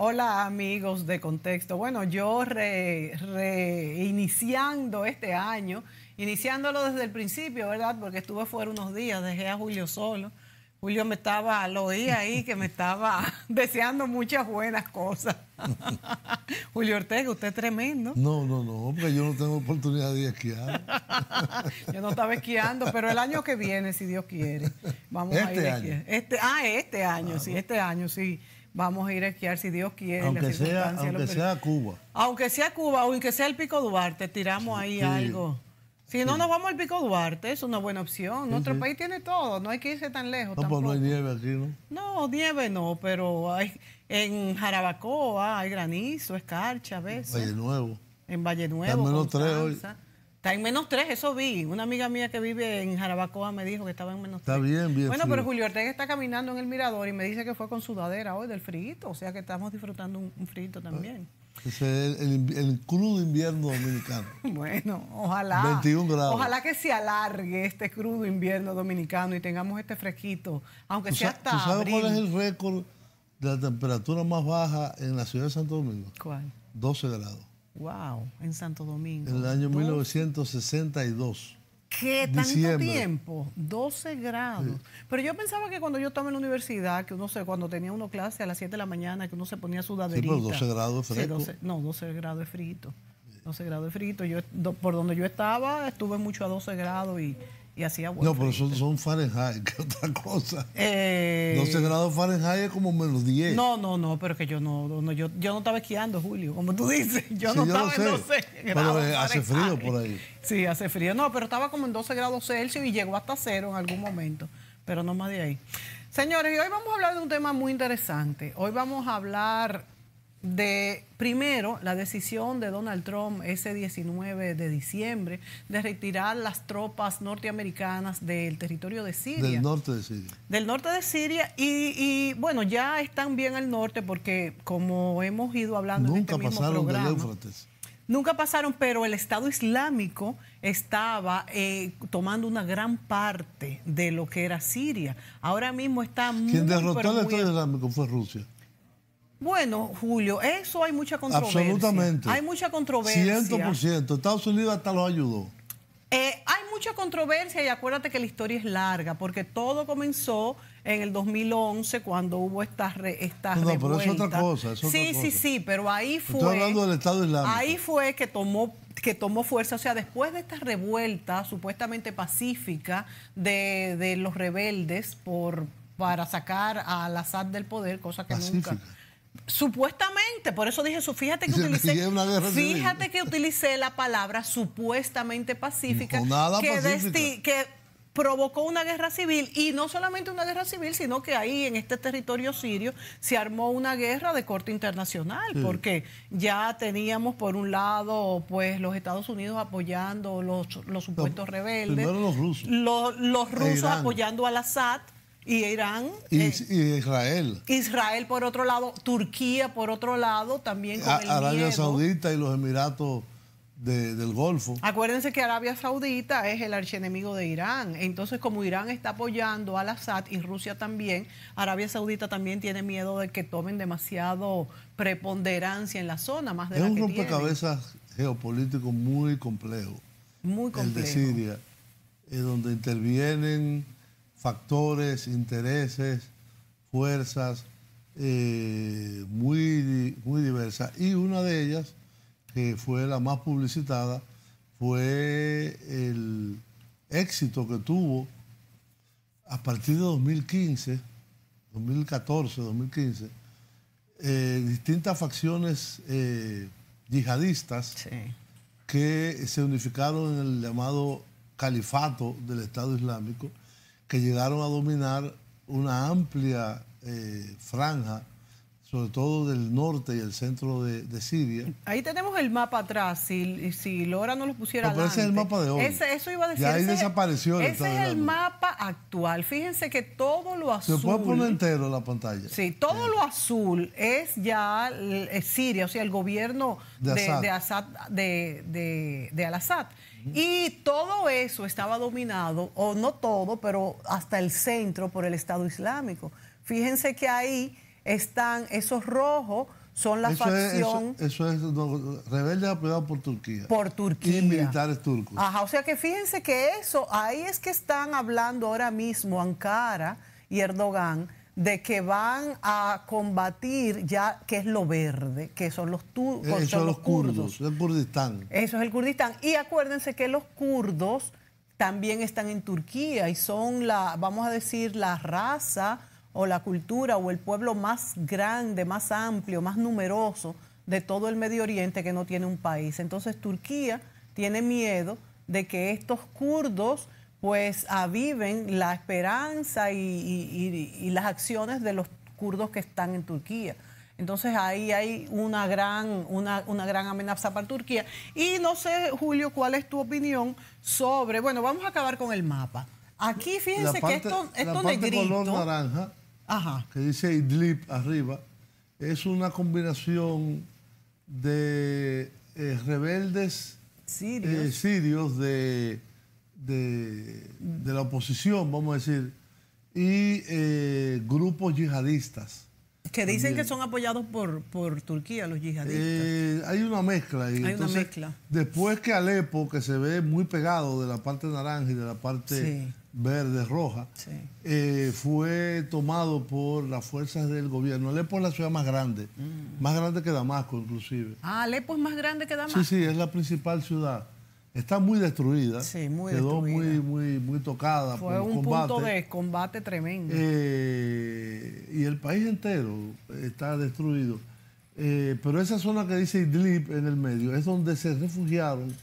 Hola amigos de Contexto. Bueno, yo reiniciando este año, iniciándolo desde el principio, ¿verdad? Porque estuve fuera unos días, dejé a Julio solo. Julio lo oía ahí que me estaba deseando muchas buenas cosas. Julio Ortega, usted es tremendo. No, porque yo no tengo oportunidad de esquiar. Yo no estaba esquiando, pero el año que viene, si Dios quiere, vamos a ir a esquiar. Este año, claro. Sí, este año sí. Vamos a ir a esquiar si Dios quiere. Aunque sea Cuba. Aunque sea Cuba, o aunque sea el Pico Duarte, tiramos ahí algo. Si no nos vamos al Pico Duarte, es una buena opción. Nuestro país tiene todo, no hay que irse tan lejos. No, pues no hay nieve aquí, ¿no? No, nieve no, pero en Jarabacoa hay granizo, escarcha a veces. Valle Nuevo. En Valle Nuevo. Está en menos 3 hoy. Está en menos 3, eso vi. Una amiga mía que vive en Jarabacoa me dijo que estaba en menos 3. Está bien. Bueno, frío. pero Julio Ortega está caminando en el mirador y me dice que fue con sudadera hoy del frío, o sea que estamos disfrutando un frío también. Ese es el crudo invierno dominicano. Bueno, ojalá. 21 grados. Ojalá que se alargue este crudo invierno dominicano y tengamos este fresquito, aunque sea hasta ¿Tú sabes abril? cuál es el récord de la temperatura más baja en la ciudad de Santo Domingo? ¿Cuál? 12 grados. Wow, en Santo Domingo. En el año 1962. ¿Qué? ¿Tanto diciembre. Tiempo? 12 grados. Sí. Pero yo pensaba que cuando yo estaba en la universidad, que cuando tenía uno clase a las 7 de la mañana, que uno se ponía sudaderita. Sí, pero 12 grados es fresco. Sí, 12 grados es frito. 12 grados es frito. Por donde yo estaba, estuve mucho a 12 grados y hacía buen No, pero frito. son Fahrenheit, que otra cosa. 12 grados Fahrenheit es como menos 10. No, pero que yo no estaba esquiando, Julio, como tú dices. Yo no estaba en 12 grados. Pero hace Fahrenheit. frío por ahí. Sí, hace frío. No, pero estaba como en 12 grados Celsius y llegó hasta 0 en algún momento, pero no más de ahí. Señores, y hoy vamos a hablar de un tema muy interesante. Hoy vamos a hablar de, primero, la decisión de Donald Trump ese 19 de diciembre de retirar las tropas norteamericanas del territorio de Siria. Del norte de Siria. Del norte de Siria y bueno, ya están bien al norte porque como hemos ido hablando en este mismo programa. Nunca pasaron del Éufrates. Nunca pasaron, pero el Estado Islámico estaba tomando una gran parte de lo que era Siria. Ahora mismo está muy... Quien derrotó al Estado Islámico fue Rusia. Bueno, Julio, eso hay mucha controversia. Absolutamente. Hay mucha controversia. 100%. Estados Unidos hasta los ayudó. Hay mucha controversia y acuérdate que la historia es larga, porque todo comenzó en el 2011 cuando hubo esta revuelta. No, pero es otra cosa. Sí, pero ahí fue... Estoy hablando del Estado Islámico. Ahí fue que tomó fuerza, o sea, después de esta revuelta supuestamente pacífica de los rebeldes para sacar a Al-Assad del poder, cosa que pacífica. Nunca... Supuestamente, por eso dije eso. Fíjate que utilicé la palabra supuestamente pacífica, que provocó una guerra civil, y no solamente una guerra civil, sino que ahí en este territorio sirio se armó una guerra de corte internacional, porque ya teníamos por un lado pues los Estados Unidos apoyando los supuestos rebeldes, primero los rusos, los rusos apoyando al Assad. Y Irán. Y Israel. Israel por otro lado, Turquía por otro lado, también con el Arabia miedo. Saudita y los Emiratos del Golfo. Acuérdense que Arabia Saudita es el archienemigo de Irán. Entonces, como Irán está apoyando al Assad y Rusia también, Arabia Saudita también tiene miedo de que tomen demasiado preponderancia en la zona, más de la que tienen. Es un rompecabezas geopolítico muy complejo. Muy complejo. El de Siria, donde intervienen factores, intereses, fuerzas muy diversas. Y una de ellas, que fue la más publicitada, fue el éxito que tuvo a partir de 2015, 2014, 2015, distintas facciones yihadistas que se unificaron en el llamado califato del Estado Islámico, que llegaron a dominar una amplia franja, sobre todo del norte y el centro de Siria. Ahí tenemos el mapa atrás, si Laura no lo pusiera pero ese es el mapa de hoy. Eso iba a decir. Ya ahí desapareció. Ese es el mapa actual. Fíjense que todo lo azul... Se puede poner entero la pantalla. Sí, todo lo azul es ya Siria, o sea, el gobierno de Al-Assad. Y todo eso estaba dominado, o no todo, pero hasta el centro por el Estado Islámico. Fíjense que ahí están esos rojos, son la facción... Eso es rebeldes apoyados por Turquía. Por Turquía. Y militares turcos. Ajá, o sea que fíjense que eso, ahí es que están hablando ahora mismo Ankara y Erdogan de que van a combatir ya, que es lo verde, que son los turcos, son los kurdos. El Kurdistán. Eso es el Kurdistán. Y acuérdense que los kurdos también están en Turquía y son vamos a decir, la raza o la cultura o el pueblo más grande, más amplio, más numeroso de todo el Medio Oriente que no tiene un país. Entonces Turquía tiene miedo de que estos kurdos pues aviven la esperanza y las acciones de los kurdos que están en Turquía. Entonces ahí hay una gran amenaza para Turquía. Y no sé, Julio, ¿cuál es tu opinión sobre... Bueno, vamos a acabar con el mapa. Aquí fíjense que esto negrito... color naranja, ajá, que dice Idlib arriba, es una combinación de rebeldes sirios de la oposición, vamos a decir, y grupos yihadistas. Que dicen también, que son apoyados por Turquía, los yihadistas. Hay una mezcla ahí. Hay una mezcla. Después que Alepo, que se ve muy pegado de la parte naranja y de la parte verde, roja, fue tomado por las fuerzas del gobierno. Alepo es la ciudad más grande que Damasco, inclusive. Ah, Alepo es más grande que Damasco. Sí, es la principal ciudad. Está muy destruida. Sí, muy quedó destruida. muy tocada por el combate. Fue un punto de combate tremendo. Y el país entero está destruido. Pero esa zona que dice Idlib en el medio es donde se refugiaron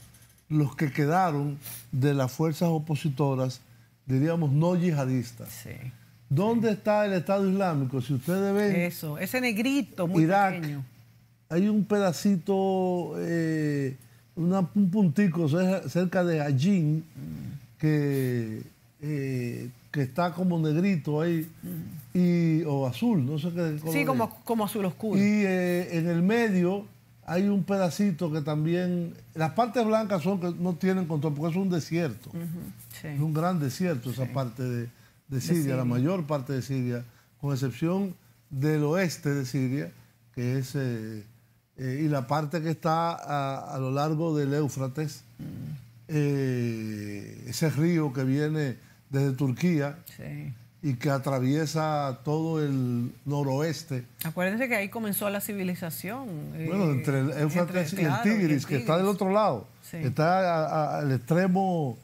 los que quedaron de las fuerzas opositoras, diríamos, no yihadistas. Sí. ¿Dónde está el Estado Islámico? Si ustedes ven... Eso, ese negrito muy Irak, pequeño. Hay un pedacito... un puntico cerca de Ajin que está como negrito ahí o azul, no sé qué color. Sí, como azul oscuro. Y en el medio hay un pedacito que también... Las partes blancas son que no tienen control porque es un desierto. Sí. Es un gran desierto esa parte de Siria, la mayor parte de Siria, con excepción del oeste de Siria, que es... y la parte que está a lo largo del Éufrates, ese río que viene desde Turquía y que atraviesa todo el noroeste. Acuérdense que ahí comenzó la civilización. Bueno, entre el Éufrates y el Tigris, que está del otro lado. Sí. Está al extremo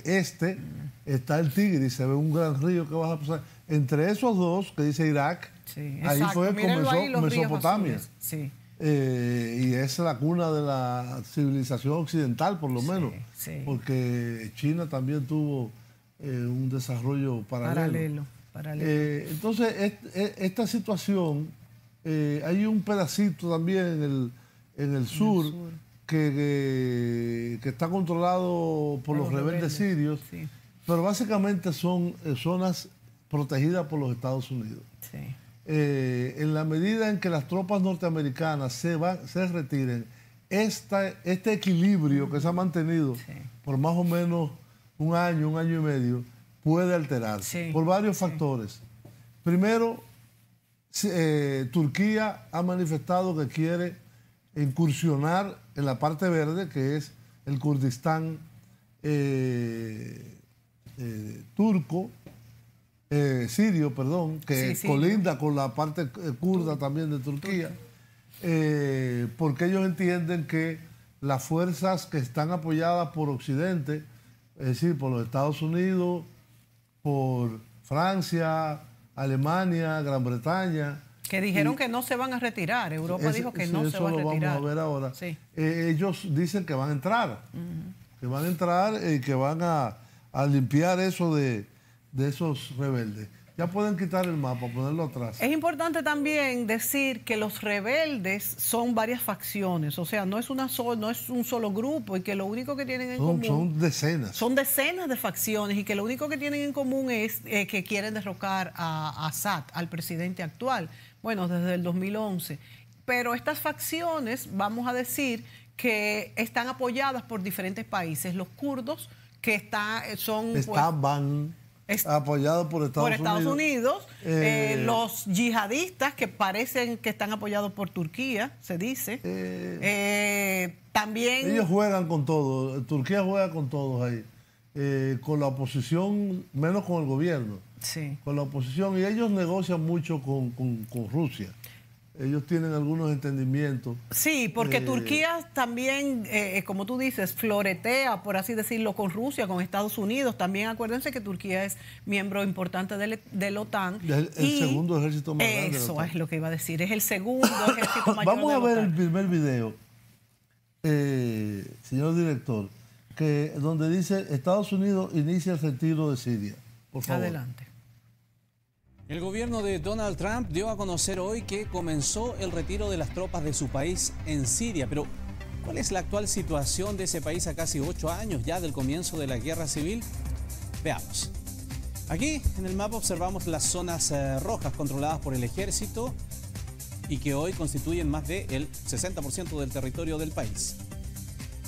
este, está el Tigris, se ve un gran río que vas a pasar. Entre esos dos, que dice Irak, ahí fue que comenzó Mesopotamia. Sí. Y es la cuna de la civilización occidental, por lo menos, porque China también tuvo un desarrollo paralelo. Entonces, esta situación, hay un pedacito también en el sur que está controlado por los rebeldes sirios, pero básicamente son zonas protegidas por los Estados Unidos. En la medida en que las tropas norteamericanas se retiren, este equilibrio que se ha mantenido por más o menos un año y medio, puede alterarse por varios factores. Primero, Turquía ha manifestado que quiere incursionar en la parte verde, que es el Kurdistán sirio, perdón, que colinda con la parte kurda también de Turquía, porque ellos entienden que las fuerzas que están apoyadas por Occidente, es decir, por los Estados Unidos, por Francia, Alemania, Gran Bretaña, que dijeron que no se van a retirar. Europa dijo que no se va a retirar. Eso lo vamos a ver ahora. Ellos dicen que van a entrar, que van a entrar y que van a limpiar eso de esos rebeldes. Ya pueden quitar el mapa, ponerlo atrás. Es importante también decir que los rebeldes son varias facciones, o sea, no es un solo grupo y que lo único que tienen en común... Son decenas. Son decenas de facciones y que lo único que tienen en común es que quieren derrocar a Assad, al presidente actual, bueno, desde el 2011. Pero estas facciones, vamos a decir, que están apoyadas por diferentes países. Los kurdos, que estaban... apoyado por Estados Unidos. Los yihadistas que parecen que están apoyados por Turquía, se dice. También ellos juegan con todo. Turquía juega con todos ahí. Con la oposición, menos con el gobierno. Sí. Con la oposición. Y ellos negocian mucho con Rusia. Ellos tienen algunos entendimientos. Sí, porque Turquía también, como tú dices, floretea, por así decirlo, con Rusia, con Estados Unidos. También acuérdense que Turquía es miembro importante de la OTAN. El segundo ejército más grande de la OTAN. Eso es lo que iba a decir. Es el segundo ejército mayor Vamos a ver el primer video, señor director, donde dice Estados Unidos inicia el retiro de Siria. Por favor. Adelante. El gobierno de Donald Trump dio a conocer hoy que comenzó el retiro de las tropas de su país en Siria. Pero, ¿cuál es la actual situación de ese país a casi 8 años ya del comienzo de la guerra civil? Veamos. Aquí en el mapa observamos las zonas rojas controladas por el ejército y que hoy constituyen más del 60% del territorio del país.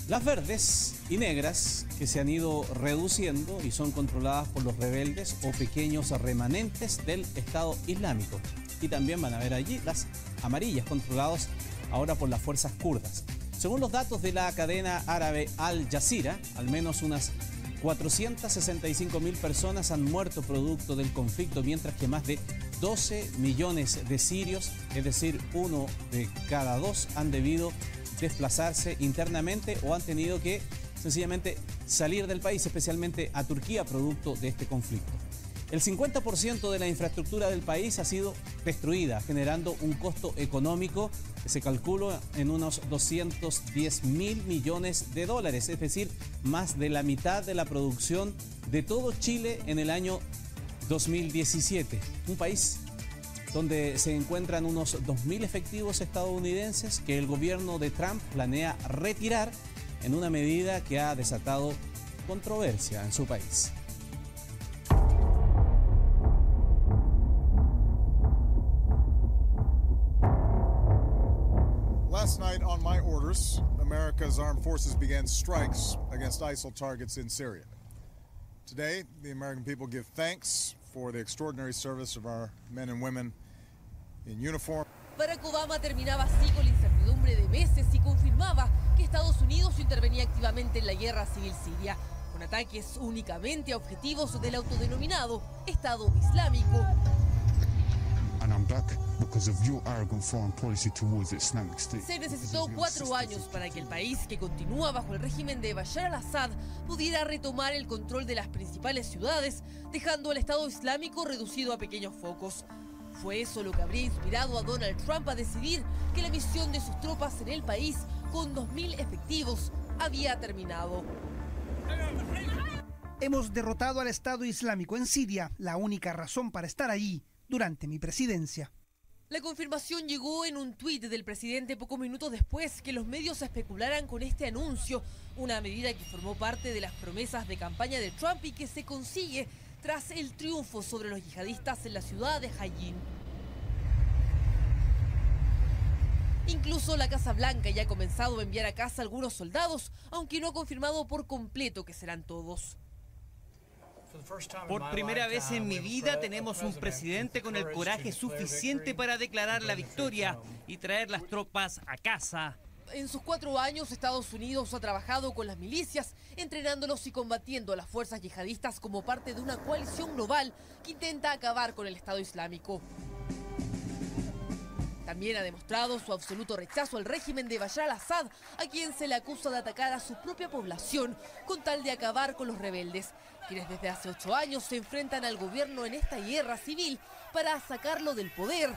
Las verdes y negras que se han ido reduciendo y son controladas por los rebeldes o pequeños remanentes del Estado Islámico. Y también van a ver allí las amarillas controladas ahora por las fuerzas kurdas. Según los datos de la cadena árabe Al Jazeera, al menos unas 465.000 personas han muerto producto del conflicto, mientras que más de 12 millones de sirios, es decir, 1 de cada 2, han debido desplazarse internamente o han tenido que sencillamente salir del país, especialmente a Turquía, producto de este conflicto. El 50% de la infraestructura del país ha sido destruida, generando un costo económico que se calcula en unos 210.000 millones de dólares, es decir, más de la mitad de la producción de todo Chile en el año 2017. Un país donde se encuentran unos 2.000 efectivos estadounidenses que el gobierno de Trump planea retirar en una medida que ha desatado controversia en su país. Last night, on my orders, America's armed forces began strikes against ISIL targets in Syria. Today, the American people give thanks for the extraordinary service of our men and women in uniform. Barack Obama terminaba así con la incertidumbre de meses y confirmaba que Estados Unidos intervenía activamente en la guerra civil siria, con ataques únicamente a objetivos del autodenominado Estado Islámico. Se necesitó 4 años para que el país, que continúa bajo el régimen de Bashar al-Assad, pudiera retomar el control de las principales ciudades, dejando al Estado Islámico reducido a pequeños focos. Fue eso lo que habría inspirado a Donald Trump a decidir que la misión de sus tropas en el país, con 2.000 efectivos, había terminado. Hemos derrotado al Estado Islámico en Siria, la única razón para estar allí durante mi presidencia. La confirmación llegó en un tuit del presidente pocos minutos después que los medios especularan con este anuncio, una medida que formó parte de las promesas de campaña de Trump y que se consigue tras el triunfo sobre los yihadistas en la ciudad de Hallín. Incluso la Casa Blanca ya ha comenzado a enviar a casa algunos soldados, aunque no ha confirmado por completo que serán todos. Por primera vez en mi vida tenemos un presidente con el coraje suficiente para declarar la victoria y traer las tropas a casa. En sus 4 años, Estados Unidos ha trabajado con las milicias, entrenándolos y combatiendo a las fuerzas yihadistas como parte de una coalición global que intenta acabar con el Estado Islámico. También ha demostrado su absoluto rechazo al régimen de Bashar al-Assad, a quien se le acusa de atacar a su propia población con tal de acabar con los rebeldes, quienes desde hace 8 años se enfrentan al gobierno en esta guerra civil para sacarlo del poder.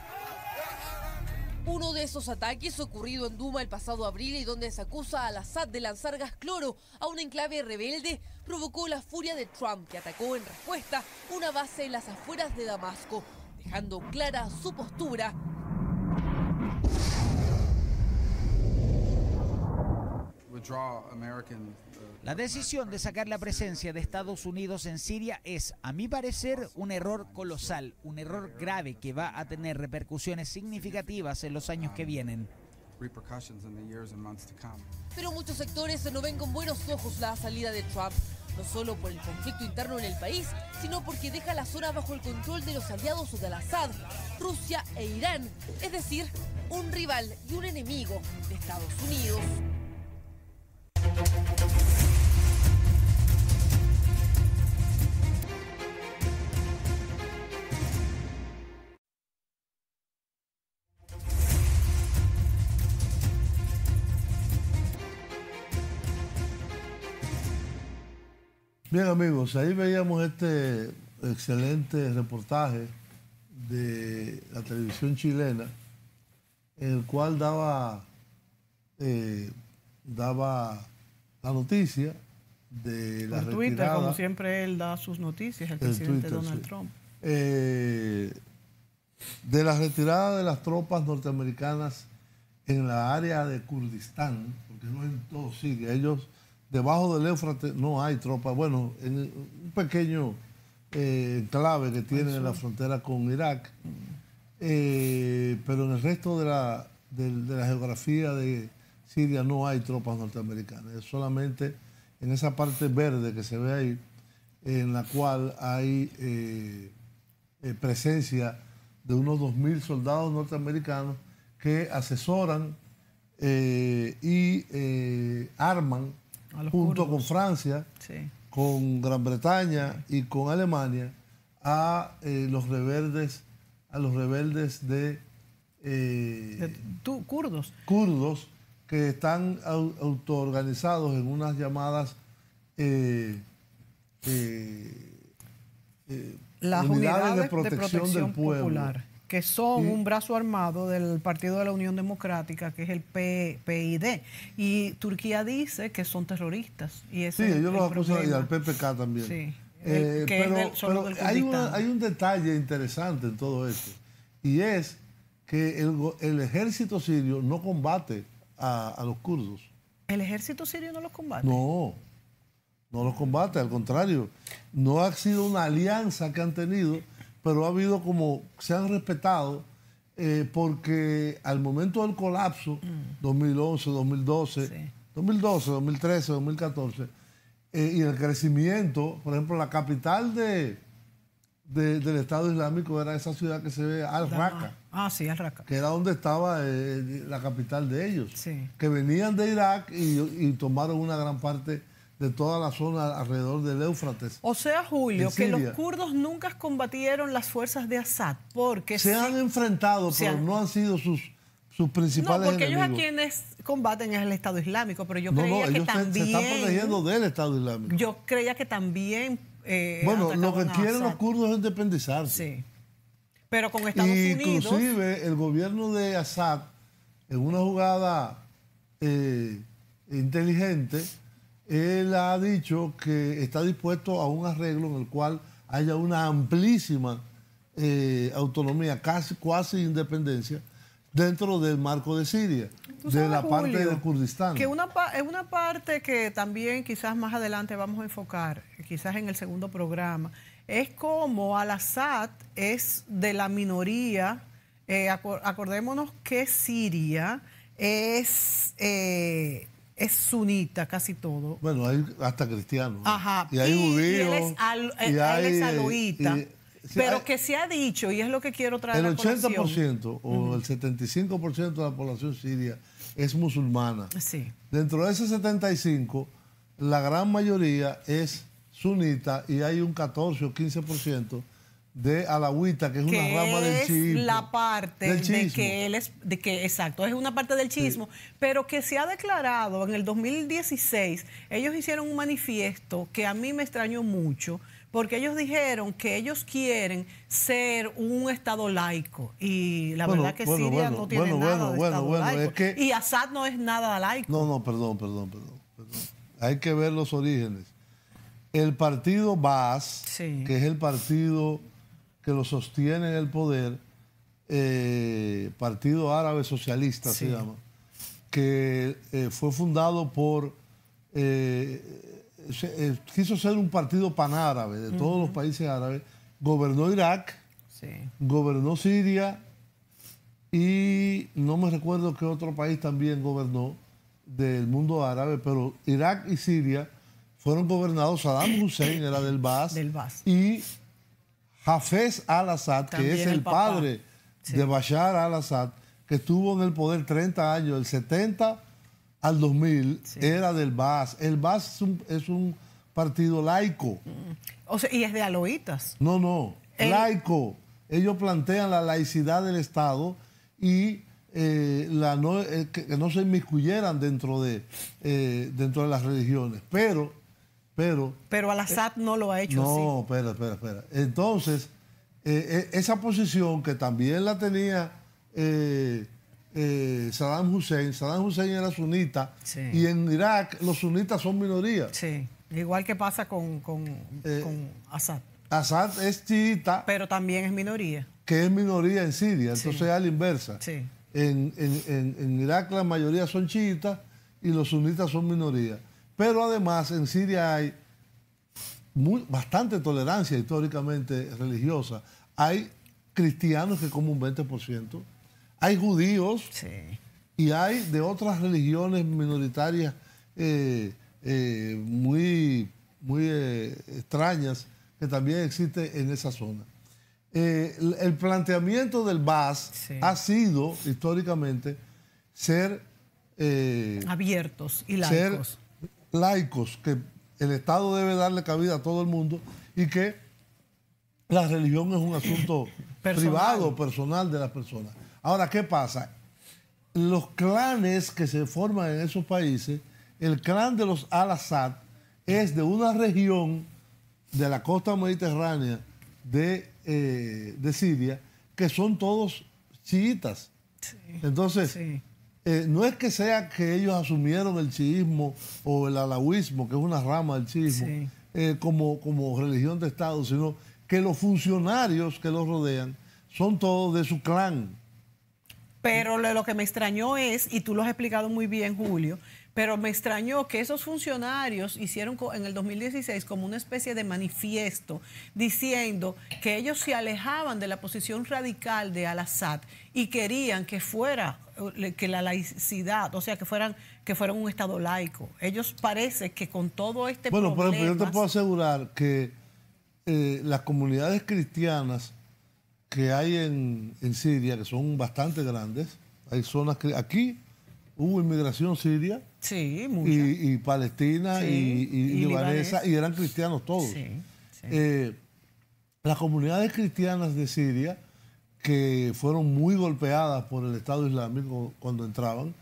Uno de esos ataques ocurrido en Duma el pasado abril y donde se acusa al Assad de lanzar gas cloro a un enclave rebelde provocó la furia de Trump, que atacó en respuesta una base en las afueras de Damasco, dejando clara su postura. La decisión de sacar la presencia de Estados Unidos en Siria es, a mi parecer, un error colosal, un error grave que va a tener repercusiones significativas en los años que vienen. Pero muchos sectores no ven con buenos ojos la salida de Trump. no solo por el conflicto interno en el país, sino porque deja la zona bajo el control de los aliados de Al-Assad, Rusia e Irán, es decir, un rival y un enemigo de Estados Unidos. Bien, amigos, ahí veíamos este excelente reportaje de la televisión chilena, en el cual daba la noticia de la retirada. Twitter, como siempre él da sus noticias, el presidente Twitter, Donald Trump. De la retirada de las tropas norteamericanas en la área de Kurdistán, porque no en todo Siria, ellos... Debajo del Éufrates no hay tropas. Bueno, en un pequeño enclave que tienen en la frontera con Irak, pero en el resto de la geografía de Siria no hay tropas norteamericanas. Es solamente en esa parte verde que se ve ahí, en la cual hay presencia de unos 2.000 soldados norteamericanos que asesoran y arman junto con Francia, sí, con Gran Bretaña y con Alemania a los rebeldes de kurdos que están autoorganizados en unas llamadas las unidades de protección del pueblo popular, que son un brazo armado del Partido de la Unión Democrática, que es el PID. Y Turquía dice que son terroristas. Y ese sí, ellos los acusan, y al PPK también. Sí, pero hay un detalle interesante en todo esto, y es que el ejército sirio no combate a los kurdos. ¿El ejército sirio no los combate? No los combate, al contrario. No ha sido una alianza que han tenido, pero ha habido como, se han respetado, porque al momento del colapso, 2011, 2012, sí, 2012, 2013, 2014, y el crecimiento, por ejemplo, la capital del Estado Islámico era esa ciudad que se ve, Al-Raqqa. Sí, Al-Raqqa. Que era donde estaba la capital de ellos. Sí. Que venían de Irak y tomaron una gran parte de toda la zona alrededor del Éufrates. O sea, Julio, que los kurdos nunca combatieron las fuerzas de Assad, porque se han enfrentado, pero no han sido sus principales enemigos. No, porque ellos a quienes combaten es el Estado Islámico, pero yo creía que también... se están protegiendo del Estado Islámico. Yo creía que también... bueno, lo que quieren los kurdos es independizarse. Sí. Pero con Estados Unidos... Inclusive el gobierno de Assad, en una jugada inteligente, él ha dicho que está dispuesto a un arreglo en el cual haya una amplísima autonomía, cuasi independencia, dentro del marco de Siria, de la parte de Kurdistán. Que es una parte que también quizás más adelante vamos a enfocar, quizás en el segundo programa, es como Al-Assad es de la minoría. Acordémonos que Siria es sunita casi todo. Bueno, hay hasta cristianos. Ajá. Y hay judíos. Él es aloíta. Pero que se ha dicho, y es lo que quiero traer a colación. El 80% o el 75% de la población siria es musulmana. Sí. Dentro de ese 75%, la gran mayoría es sunita y hay un 14 o 15% de alawita, que es una rama del chiismo. Es la parte de que él es, exacto, es una parte del chiismo, sí, pero que se ha declarado en el 2016, ellos hicieron un manifiesto que a mí me extrañó mucho, porque ellos dijeron que ellos quieren ser un Estado laico, y la verdad que Siria no tiene nada de Estado laico, y Assad no es nada laico. No, perdón. Hay que ver los orígenes. El partido Baas, sí, que es el partido que lo sostiene en el poder, Partido Árabe Socialista, sí, se llama, que fue fundado por... quiso ser un partido panárabe de todos los países árabes, gobernó Irak, sí, gobernó Siria y no me recuerdo qué otro país también gobernó del mundo árabe, pero Irak y Siria fueron gobernados. Saddam Hussein era del Baas. Y Hafez al-Assad, que es el padre de Bashar al-Assad, que estuvo en el poder 30 años, del 70 al 2000, era del Baas. El Baas es un partido laico. O sea, y es de aloítas. No, laico. Ellos plantean la laicidad del Estado y que no se inmiscuyeran dentro de las religiones. Pero al-Assad no lo ha hecho así. No, espera. Entonces, esa posición que también la tenía Saddam Hussein era sunita, y en Irak los sunitas son minoría. Sí, igual que pasa con Assad. Assad es chiita. Pero también es minoría. Que es minoría en Siria, entonces es a la inversa. Sí. En Irak la mayoría son chiitas y los sunitas son minoría. Pero además en Siria hay bastante tolerancia históricamente religiosa. Hay cristianos que como un 20%, hay judíos y hay de otras religiones minoritarias muy extrañas que también existen en esa zona. El planteamiento del Baas ha sido históricamente ser abiertos y laicos. Ser laicos, que el Estado debe darle cabida a todo el mundo y que la religión es un asunto privado, personal de las personas. Ahora, ¿qué pasa? Los clanes que se forman en esos países, el clan de los al-Assad es de una región de la costa mediterránea de Siria, que son todos chiitas. Entonces, no es que sea que ellos asumieron el chiismo o el alawismo, que es una rama del chiismo, como religión de Estado, sino que los funcionarios que los rodean son todos de su clan. Pero lo que me extrañó es, y tú lo has explicado muy bien, Julio, pero me extrañó que esos funcionarios hicieron en el 2016 como una especie de manifiesto diciendo que ellos se alejaban de la posición radical de al-Assad y querían que la laicidad, o sea, que fueran un Estado laico. Ellos parece que con todo este problema... Bueno, por ejemplo, yo te puedo asegurar que las comunidades cristianas que hay en Siria, que son bastante grandes, hay zonas que aquí hubo inmigración siria, y palestina, y libanesa, y eran cristianos todos. Las comunidades cristianas de Siria, que fueron muy golpeadas por el Estado Islámico cuando entraban,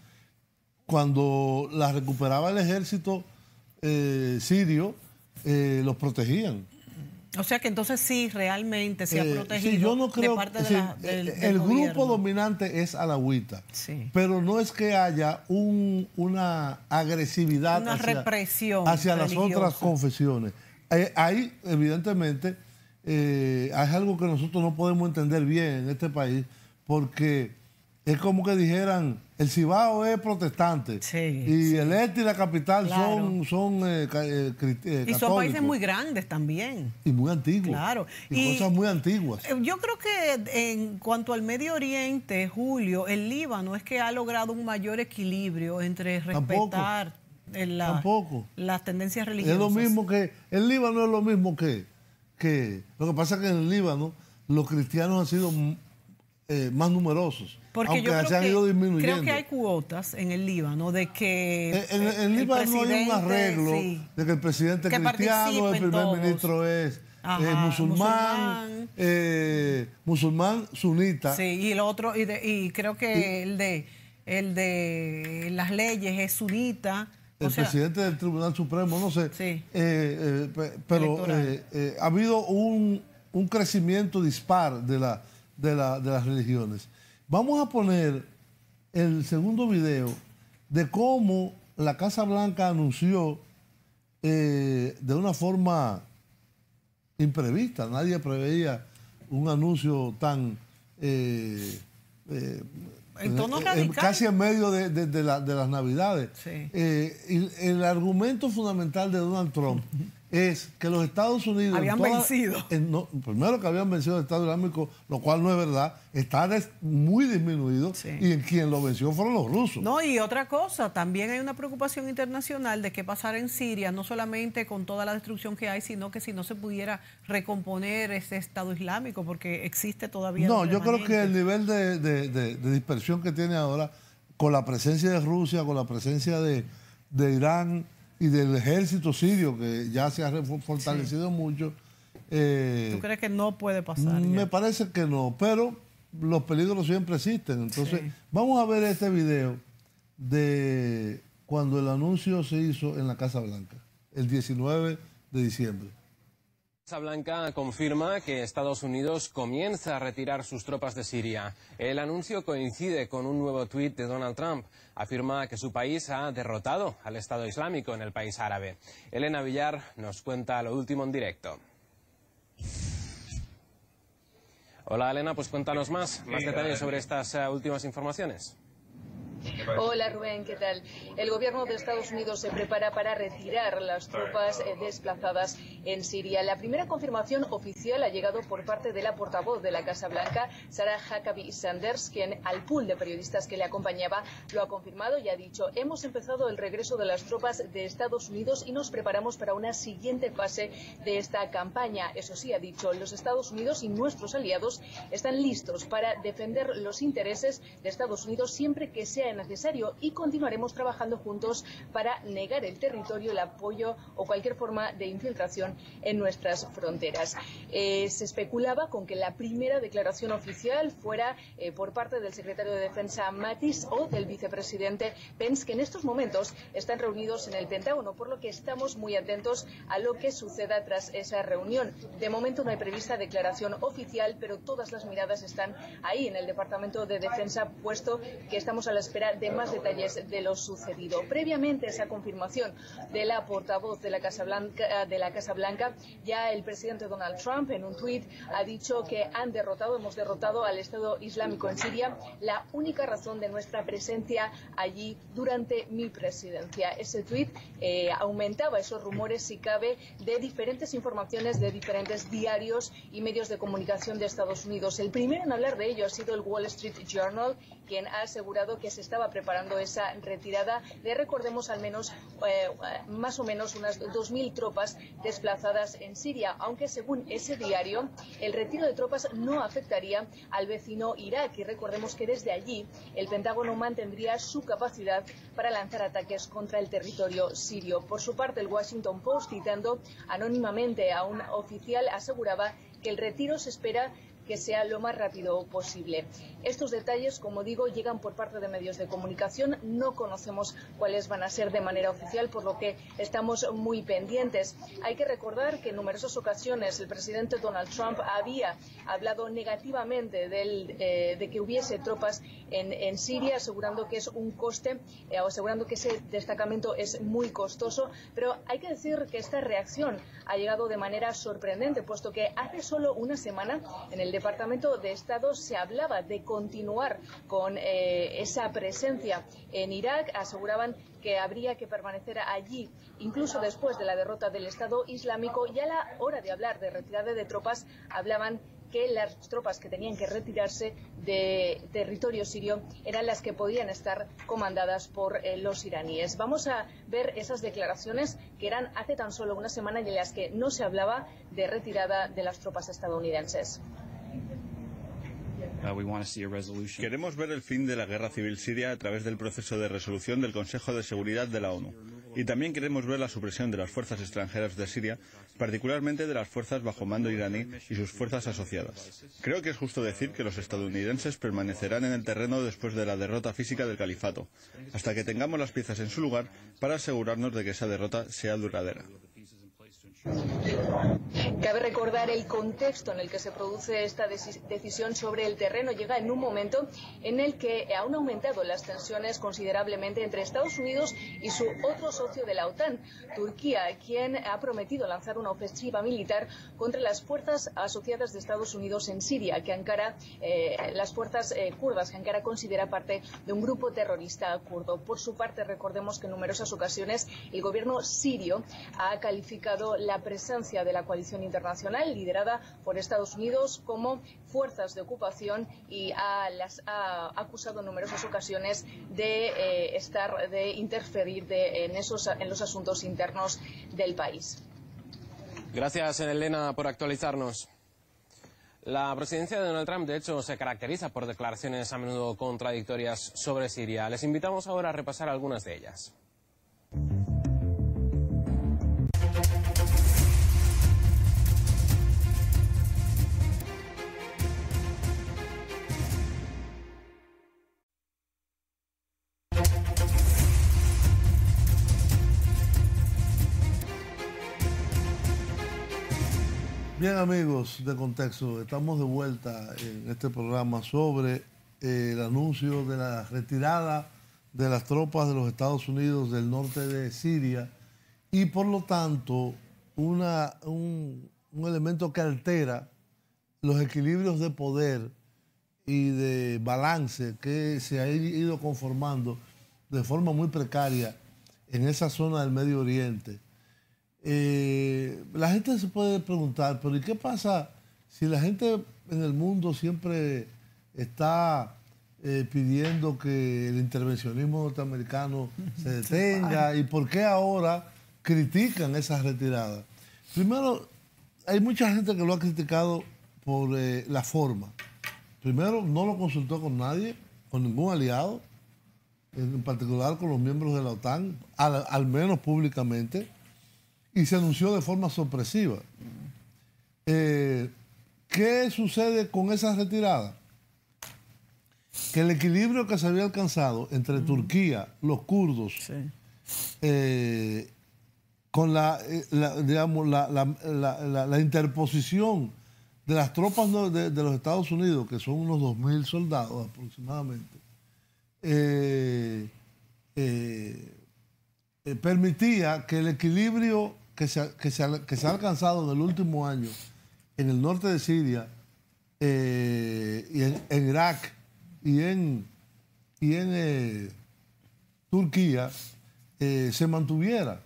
cuando las recuperaba el ejército sirio, los protegían. O sea que entonces sí, realmente se ha protegido yo no creo, de parte del el grupo dominante es alawita, pero no es que haya una agresividad, una represión hacia las otras confesiones. Ahí, evidentemente, hay algo que nosotros no podemos entender bien en este país, porque es como que dijeran, el Cibao es protestante y el este y la capital son católicos. Y son países muy grandes también. Y muy antiguos. Claro. Y cosas muy antiguas. Yo creo que en cuanto al Medio Oriente, Julio, el Líbano es que ha logrado un mayor equilibrio entre respetar las tendencias religiosas. Es lo mismo que... El Líbano es lo mismo que... Lo que pasa es que en el Líbano los cristianos han sido más numerosos. Porque aunque se han ido disminuyendo. Creo que hay cuotas en el Líbano de que en el Líbano hay un arreglo de que el presidente es cristiano, el primer ministro es musulmán sunita. Sí, y el otro, y creo que el de las leyes es sunita. El presidente del Tribunal Supremo, no sé. Pero ha habido un crecimiento dispar de las religiones. Vamos a poner el segundo video de cómo la Casa Blanca anunció de una forma imprevista. Nadie preveía un anuncio tan... en tono radical. Casi en medio de las Navidades. Y el argumento fundamental de Donald Trump es que los Estados Unidos... Habían vencido. Primero que habían vencido el Estado Islámico, lo cual no es verdad, está muy disminuido, sí. Y quien lo venció fueron los rusos. No, y otra cosa, también hay una preocupación internacional de qué pasará en Siria, no solamente con toda la destrucción que hay, sino que si no se pudiera recomponer ese Estado Islámico, porque existe todavía... No, yo creo que el nivel de dispersión que tiene ahora, con la presencia de Rusia, con la presencia de Irán y del ejército sirio, que ya se ha fortalecido sí. mucho. ¿Tú crees que no puede pasar? Me parece que no, pero los peligros siempre existen. Entonces, sí. Vamos a ver este video de cuando el anuncio se hizo en la Casa Blanca, el 19 de diciembre. La Casa Blanca confirma que Estados Unidos comienza a retirar sus tropas de Siria. El anuncio coincide con un nuevo tuit de Donald Trump. Afirma que su país ha derrotado al Estado Islámico en el país árabe. Elena Villar nos cuenta lo último en directo. Hola Elena, pues cuéntanos más detalles sobre estas últimas informaciones. Hola Rubén, ¿qué tal? El gobierno de Estados Unidos se prepara para retirar las tropas desplazadas en Siria. La primera confirmación oficial ha llegado por parte de la portavoz de la Casa Blanca, Sarah Huckabee Sanders, quien al pool de periodistas que le acompañaba lo ha confirmado y ha dicho: hemos empezado el regreso de las tropas de Estados Unidos y nos preparamos para una siguiente fase de esta campaña. Eso sí, ha dicho, los Estados Unidos y nuestros aliados están listos para defender los intereses de Estados Unidos siempre que sea necesario y continuaremos trabajando juntos para negar el territorio, el apoyo o cualquier forma de infiltración en nuestras fronteras. Se especulaba con que la primera declaración oficial fuera por parte del secretario de Defensa Mattis o del vicepresidente Pence, que en estos momentos están reunidos en el Pentágono, por lo que estamos muy atentos a lo que suceda tras esa reunión. De momento no hay prevista declaración oficial, pero todas las miradas están ahí en el Departamento de Defensa, puesto que estamos a la espera de más detalles de lo sucedido. Previamente a esa confirmación de la portavoz de la Casa Blanca, ya el presidente Donald Trump en un tuit ha dicho que hemos derrotado al Estado Islámico en Siria, la única razón de nuestra presencia allí durante mi presidencia. Ese tuit aumentaba esos rumores, si cabe, de diferentes informaciones de diferentes diarios y medios de comunicación de Estados Unidos. El primero en hablar de ello ha sido el Wall Street Journal, quien ha asegurado que se estaba preparando esa retirada de, recordemos, al menos más o menos unas 2.000 tropas desplazadas en Siria, aunque según ese diario el retiro de tropas no afectaría al vecino Irak, y recordemos que desde allí el Pentágono mantendría su capacidad para lanzar ataques contra el territorio sirio. Por su parte, el Washington Post, citando anónimamente a un oficial, aseguraba que el retiro se espera que sea lo más rápido posible. Estos detalles, como digo, llegan por parte de medios de comunicación. No conocemos cuáles van a ser de manera oficial, por lo que estamos muy pendientes. Hay que recordar que en numerosas ocasiones el presidente Donald Trump había hablado negativamente de que hubiese tropas en Siria, asegurando que es un coste, o asegurando que ese destacamento es muy costoso. Pero hay que decir que esta reacción ha llegado de manera sorprendente, puesto que hace solo una semana en el Departamento de Estado se hablaba de continuar con esa presencia en Irak. Aseguraban que habría que permanecer allí incluso después de la derrota del Estado Islámico, y a la hora de hablar de retirada de tropas hablaban que las tropas que tenían que retirarse de territorio sirio eran las que podían estar comandadas por los iraníes. Vamos a ver esas declaraciones que eran hace tan solo una semana y en las que no se hablaba de retirada de las tropas estadounidenses. Queremos ver el fin de la guerra civil siria a través del proceso de resolución del Consejo de Seguridad de la ONU. Y también queremos ver la supresión de las fuerzas extranjeras de Siria, particularmente de las fuerzas bajo mando iraní y sus fuerzas asociadas. Creo que es justo decir que los estadounidenses permanecerán en el terreno después de la derrota física del califato, hasta que tengamos las piezas en su lugar para asegurarnos de que esa derrota sea duradera. Cabe recordar el contexto en el que se produce esta decisión sobre el terreno. Llega en un momento en el que han aumentado las tensiones considerablemente entre Estados Unidos y su otro socio de la OTAN, Turquía, quien ha prometido lanzar una ofensiva militar contra las fuerzas asociadas de Estados Unidos en Siria, que Ankara, las fuerzas kurdas, que Ankara considera parte de un grupo terrorista kurdo. Por su parte, recordemos que en numerosas ocasiones el gobierno sirio ha calificado calificado la presencia de la coalición internacional liderada por Estados Unidos como fuerzas de ocupación y ha acusado en numerosas ocasiones de interferir en los asuntos internos del país. Gracias, Elena, por actualizarnos. La presidencia de Donald Trump, de hecho, se caracteriza por declaraciones a menudo contradictorias sobre Siria. Les invitamos ahora a repasar algunas de ellas. Bien, amigos de Contexto, estamos de vuelta en este programa sobre el anuncio de la retirada de las tropas de los Estados Unidos del norte de Siria y, por lo tanto, un elemento que altera los equilibrios de poder y de balance que se ha ido conformando de forma muy precaria en esa zona del Medio Oriente. La gente se puede preguntar, pero ¿y qué pasa si la gente en el mundo siempre está pidiendo que el intervencionismo norteamericano se detenga? ¿Y por qué ahora critican esa retirada? Primero, hay mucha gente que lo ha criticado por la forma. Primero, no lo consultó con nadie, con ningún aliado, en particular con los miembros de la OTAN, al menos públicamente, y se anunció de forma sorpresiva. ¿Qué sucede con esa retirada? Que el equilibrio que se había alcanzado entre Turquía, los kurdos, con la interposición de las tropas de los Estados Unidos, que son unos 2.000 soldados aproximadamente, permitía que el equilibrio que se ha alcanzado en el último año en el norte de Siria, y en Irak y en Turquía se mantuviera.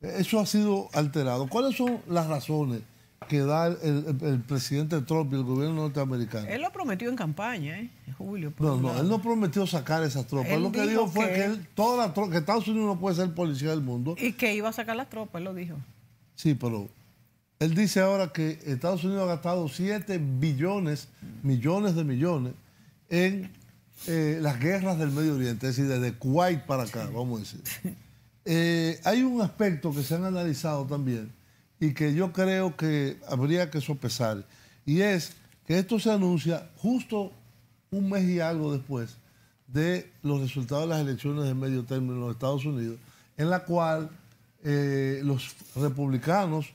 Eso ha sido alterado. ¿Cuáles son las razones que da el presidente Trump y el gobierno norteamericano? Él lo prometió en campaña, Julio. No, él no prometió sacar esas tropas. Él lo que dijo fue que Estados Unidos no puede ser policía del mundo. Y que iba a sacar las tropas, él lo dijo. Sí, pero él dice ahora que Estados Unidos ha gastado 7 billones, millones de millones, en las guerras del Medio Oriente, es decir, desde Kuwait para acá, vamos a decir. Hay un aspecto que se han analizado también y que yo creo que habría que sopesar, y es que esto se anuncia justo un mes y algo después de los resultados de las elecciones de medio término en los Estados Unidos, en la cual los republicanos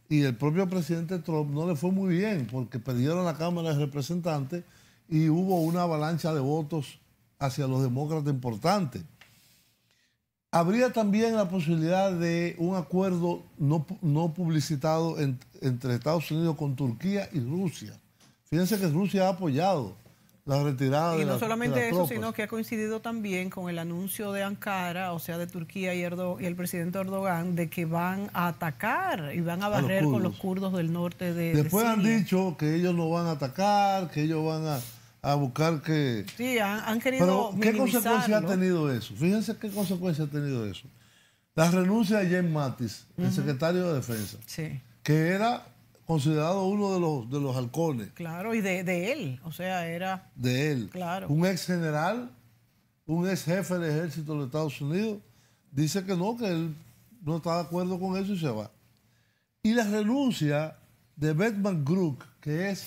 y el propio presidente Trump no le fue muy bien porque perdieron la Cámara de Representantes y hubo una avalancha de votos hacia los demócratas importante. Habría también la posibilidad de un acuerdo no publicitado entre Estados Unidos con Turquía y Rusia. Fíjense que Rusia ha apoyado la retirada de las tropas. Y no solamente eso, sino que ha coincidido también con el anuncio de Ankara, o sea, de Turquía y el presidente Erdogan, de que van a atacar y van a barrer con los kurdos del norte de Después Siria. Han dicho que ellos no van a atacar, que ellos van a buscar que... Sí, han querido. Pero, ¿qué consecuencia ha tenido eso? Fíjense qué consecuencia ha tenido eso. La renuncia de James Mattis, el secretario de Defensa, que era considerado uno de los halcones. Claro, y de él, o sea, era... De él. Claro. Un ex general, un ex jefe del ejército de los Estados Unidos, dice que él no está de acuerdo con eso y se va. Y la renuncia de Beth McGurk, que es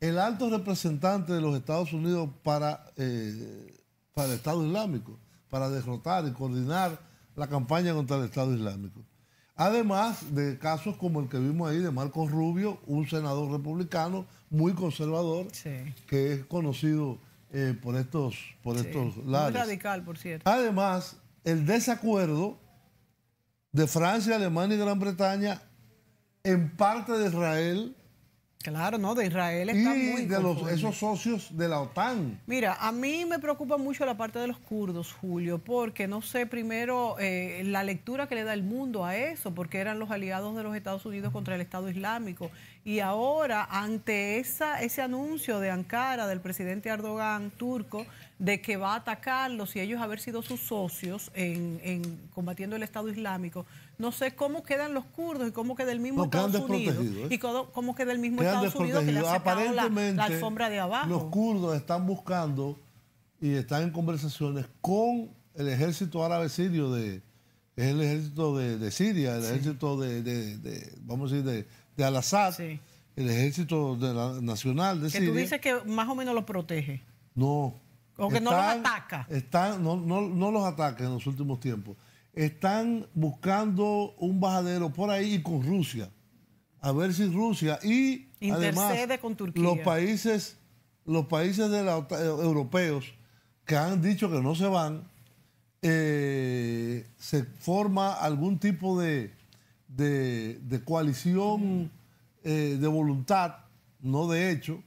el alto representante de los Estados Unidos para el Estado Islámico, para derrotar y coordinar la campaña contra el Estado Islámico. Además de casos como el que vimos ahí de Marco Rubio, un senador republicano muy conservador, que es conocido por estos lares. Muy radical, por cierto. Además, el desacuerdo de Francia, Alemania y Gran Bretaña, en parte de Israel, Claro, no, de Israel está muy de esos socios de la OTAN. Mira, a mí me preocupa mucho la parte de los kurdos, Julio, porque no sé primero la lectura que le da el mundo a eso, porque eran los aliados de los Estados Unidos contra el Estado Islámico. Y ahora, ante ese anuncio de Ankara, del presidente Erdogan turco, de que va a atacarlos y ellos haber sido sus socios en combatiendo el Estado Islámico, no sé cómo quedan los kurdos y cómo queda el mismo Estados Unidos. Y cómo queda el mismo Estados Unidos que le ha sacado la alfombra de abajo. Los kurdos están buscando y están en conversaciones con el ejército árabe sirio, es el ejército de Siria, el ejército vamos a decir, de Al-Assad, el ejército nacional de Siria. Que tú dices que más o menos los protege. No. O que no los ataca. No los ataca en los últimos tiempos. Están buscando un bajadero por ahí y con Rusia. A ver si Rusia y además con Turquía. los países de europeos que han dicho que no se van, se forma algún tipo de coalición de voluntad, no de hecho,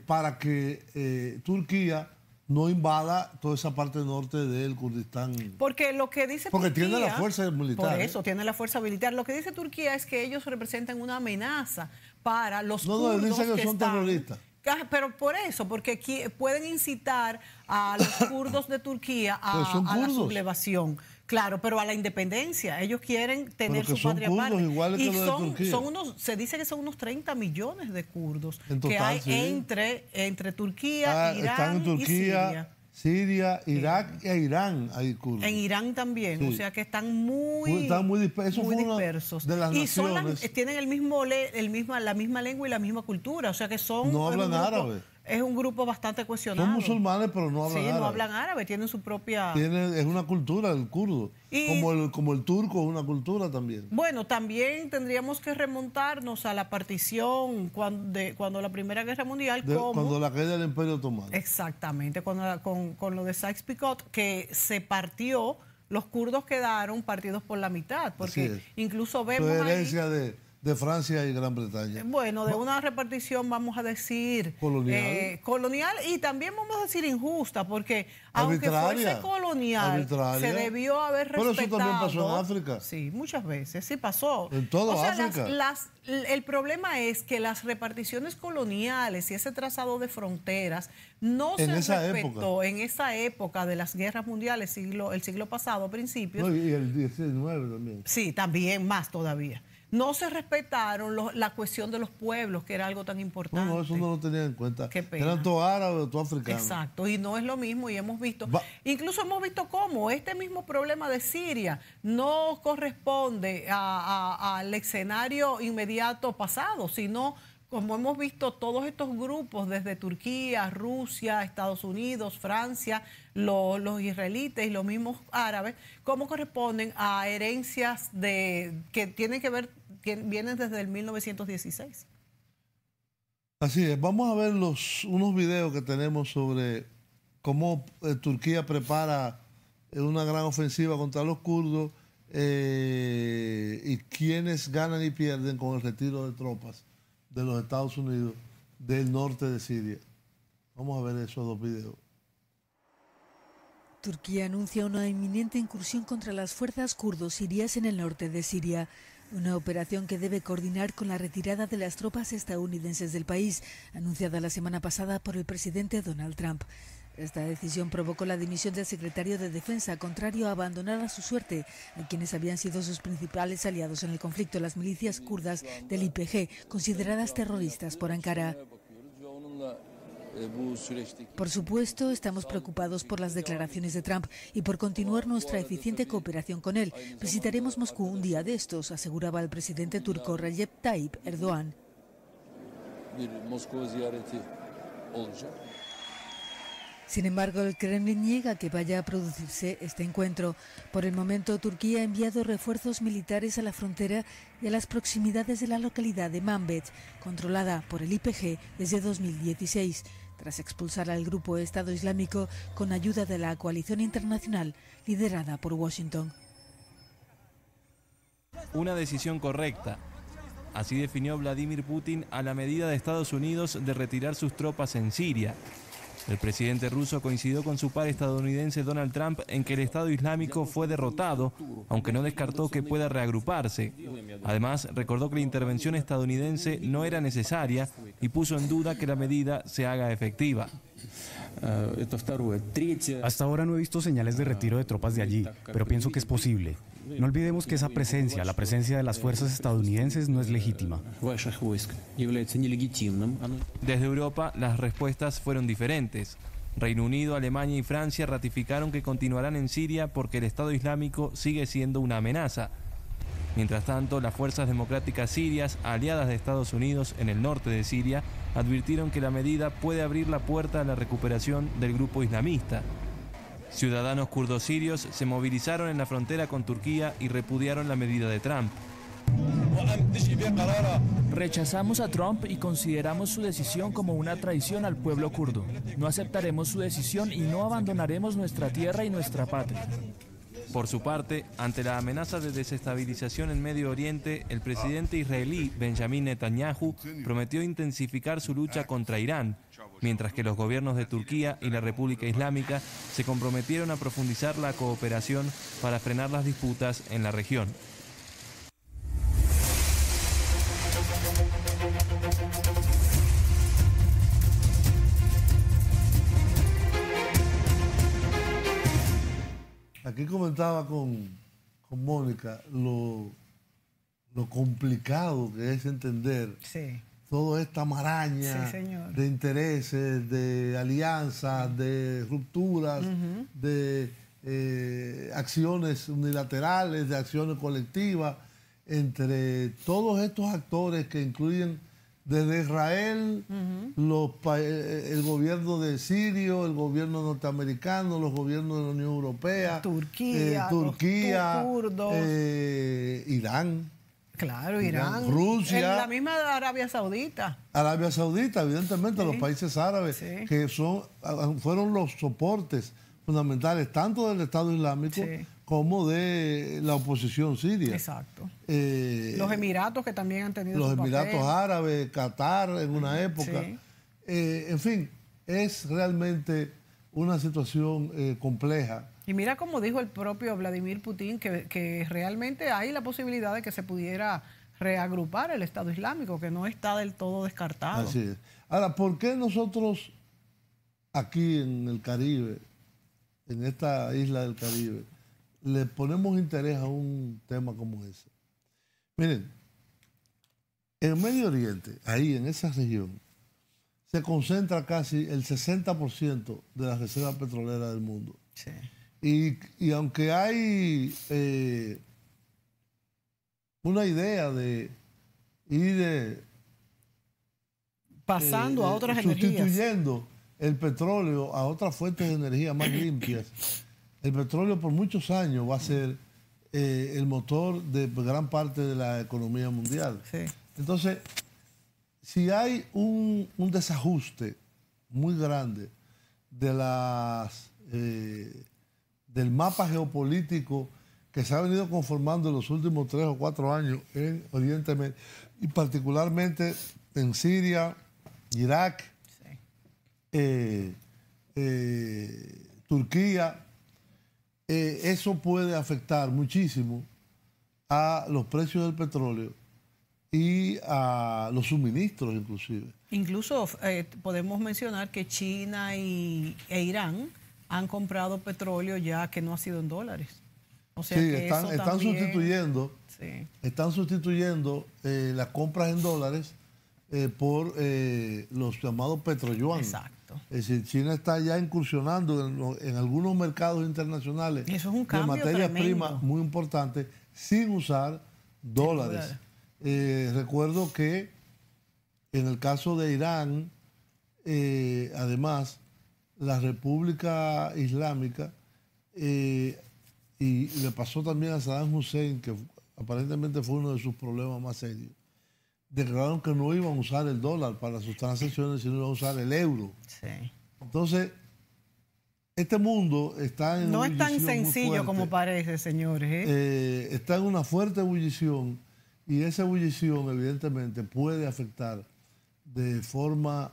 para que Turquía no invada toda esa parte norte del Kurdistán. Porque lo que dice Turquía... Porque tiene la fuerza militar. Por eso, tiene la fuerza militar. Lo que dice Turquía es que ellos representan una amenaza para los kurdos dicen que son terroristas. Pero por eso, porque pueden incitar a los kurdos de Turquía a la sublevación. Claro, pero a la independencia. Ellos quieren tener su patria aparte. Y se dice que son unos 30 millones de kurdos en total, que hay entre Turquía, Irán están en Turquía, y Siria, Irak e Irán hay kurdos. En Irán también, o sea que están muy dispersos. De las naciones. Tienen la misma lengua y la misma cultura, o sea que son... No hablan árabe. Es un grupo bastante cuestionado. Son musulmanes, pero no hablan árabe. Sí, no hablan árabe, tienen su propia... Es una cultura el kurdo, como el turco es una cultura también. Bueno, también tendríamos que remontarnos a la partición cuando la Primera Guerra Mundial. Cuando la caída del Imperio Otomano. Exactamente, con lo de Sykes-Picot, que se partió, los kurdos quedaron partidos por la mitad, porque incluso vemos herencia de Francia y Gran Bretaña. Bueno, de una repartición, vamos a decir... colonial y también vamos a decir injusta, porque aunque fuese colonial, se debió haber respetado... Pero eso también pasó en África. Sí, muchas veces, sí pasó. En toda África. El problema es que las reparticiones coloniales y ese trazado de fronteras no se respetó en esa época de las guerras mundiales, el siglo pasado, principios. Y el 19 también. Sí, también más todavía. No se respetaron la cuestión de los pueblos, que era algo tan importante. No, eso no lo tenían en cuenta. Qué pena. Eran todos árabes, todos africanos. Exacto, y no es lo mismo, y incluso hemos visto cómo este mismo problema de Siria no corresponde al escenario inmediato pasado, sino como hemos visto todos estos grupos desde Turquía, Rusia, Estados Unidos, Francia, los israelitas y los mismos árabes, cómo corresponden a herencias que tienen que ver, que vienen desde el 1916. Así es, vamos a ver unos videos que tenemos sobre cómo Turquía prepara una gran ofensiva contra los kurdos y quiénes ganan y pierden con el retiro de tropas de los Estados Unidos del norte de Siria. Vamos a ver esos dos videos. Turquía anuncia una inminente incursión contra las fuerzas kurdos sirias en el norte de Siria. Una operación que debe coordinar con la retirada de las tropas estadounidenses del país, anunciada la semana pasada por el presidente Donald Trump. Esta decisión provocó la dimisión del secretario de Defensa, contrario a abandonar a su suerte a quienes habían sido sus principales aliados en el conflicto, las milicias kurdas del YPG, consideradas terroristas por Ankara. Por supuesto, estamos preocupados por las declaraciones de Trump y por continuar nuestra eficiente cooperación con él. Visitaremos Moscú un día de estos, aseguraba el presidente turco Recep Tayyip Erdogan. Sin embargo, el Kremlin niega que vaya a producirse este encuentro. Por el momento, Turquía ha enviado refuerzos militares a la frontera y a las proximidades de la localidad de Manbij, controlada por el YPG desde 2016, tras expulsar al grupo Estado Islámico con ayuda de la coalición internacional liderada por Washington. Una decisión correcta. Así definió Vladimir Putin a la medida de Estados Unidos de retirar sus tropas en Siria. El presidente ruso coincidió con su par estadounidense Donald Trump en que el Estado Islámico fue derrotado, aunque no descartó que pueda reagruparse. Además, recordó que la intervención estadounidense no era necesaria y puso en duda que la medida se haga efectiva. Hasta ahora no he visto señales de retiro de tropas de allí, pero pienso que es posible. No olvidemos que esa presencia, la presencia de las fuerzas estadounidenses, no es legítima. Desde Europa, las respuestas fueron diferentes. Reino Unido, Alemania y Francia ratificaron que continuarán en Siria porque el Estado Islámico sigue siendo una amenaza. Mientras tanto, las fuerzas democráticas sirias, aliadas de Estados Unidos en el norte de Siria, advirtieron que la medida puede abrir la puerta a la recuperación del grupo islamista. Ciudadanos kurdos sirios se movilizaron en la frontera con Turquía y repudiaron la medida de Trump. Rechazamos a Trump y consideramos su decisión como una traición al pueblo kurdo. No aceptaremos su decisión y no abandonaremos nuestra tierra y nuestra patria. Por su parte, ante la amenaza de desestabilización en Medio Oriente, el presidente israelí Benjamin Netanyahu prometió intensificar su lucha contra Irán, mientras que los gobiernos de Turquía y la República Islámica se comprometieron a profundizar la cooperación para frenar las disputas en la región. Aquí comentaba con Mónica lo complicado que es entender toda esta maraña de intereses, de alianzas, de rupturas, de acciones unilaterales, de acciones colectivas, entre todos estos actores que incluyen desde Israel, el gobierno de Siria, el gobierno norteamericano, los gobiernos de la Unión Europea, Turquía, los kurdos, Irán. Claro, Irán. Rusia. La misma Arabia Saudita. Arabia Saudita, evidentemente, los países árabes, que fueron los soportes fundamentales tanto del Estado Islámico como de la oposición siria. Exacto. Los Emiratos, que también han tenido los su papel. Emiratos Árabes, Qatar en una época. En fin, es realmente una situación compleja. Y mira como dijo el propio Vladimir Putin, que realmente hay la posibilidad de que se pudiera reagrupar el Estado Islámico, que no está del todo descartado. Así es. Ahora, ¿por qué nosotros aquí en el Caribe, en esta isla del Caribe, le ponemos interés a un tema como ese? Miren, en el Medio Oriente, ahí en esa región, se concentra casi el 60% de las reservas petroleras del mundo. Sí. Y aunque hay una idea de ir pasando a otras energías, sustituyendo el petróleo a otras fuentes de energía más limpias, el petróleo por muchos años va a ser el motor de gran parte de la economía mundial. Sí. Entonces, si hay un desajuste muy grande de del mapa geopolítico que se ha venido conformando en los últimos 3 o 4 años en Oriente Medio, y particularmente en Siria, Irak, Turquía, eso puede afectar muchísimo a los precios del petróleo y a los suministros inclusive. Incluso podemos mencionar que China e Irán han comprado petróleo ya que no ha sido en dólares. O sea, que están sustituyendo las compras en dólares por los llamados petroyuan. Exacto. Es decir, China está ya incursionando en algunos mercados internacionales de materias primas muy importantes sin usar dólares. Recuerdo que en el caso de Irán, además, la República Islámica, y le pasó también a Saddam Hussein, que aparentemente fue uno de sus problemas más serios, declararon que no iban a usar el dólar para sus transacciones, sino iban a usar el euro. Sí. Entonces, este mundo está en no una es tan sencillo como parece, señores. Está en una fuerte ebullición, Y esa ebullición, evidentemente, puede afectar de forma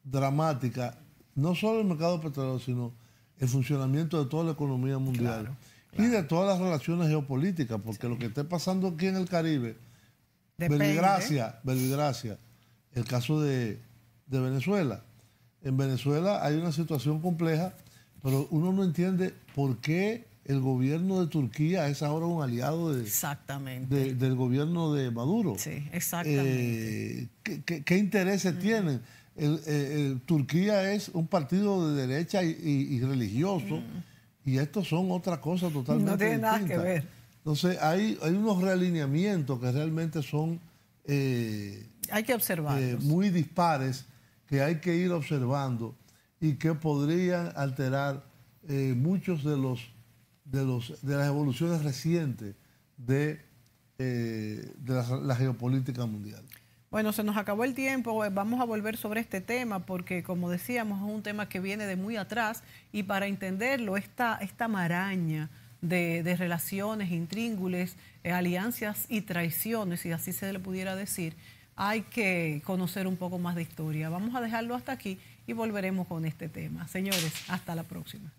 dramática no solo el mercado petrolero, sino el funcionamiento de toda la economía mundial. Y de todas las relaciones geopolíticas, porque lo que esté pasando aquí en el Caribe, Verbigracia, el caso de Venezuela. En Venezuela hay una situación compleja, pero uno no entiende por qué el gobierno de Turquía es ahora un aliado del gobierno de Maduro. Sí, exactamente. ¿Qué intereses tienen? Turquía es un partido de derecha y religioso, y estos son otra cosa totalmente no tiene distinta. nada que ver. Entonces hay unos realineamientos que realmente son hay que observarlos. Muy dispares, que hay que ir observando y que podrían alterar muchos de las evoluciones recientes de la geopolítica mundial. Bueno, se nos acabó el tiempo, vamos a volver sobre este tema porque, como decíamos, es un tema que viene de muy atrás y para entenderlo, esta maraña de relaciones, intríngules, alianzas y traiciones, si así se le pudiera decir, hay que conocer un poco más de historia. Vamos a dejarlo hasta aquí y volveremos con este tema. Señores, hasta la próxima.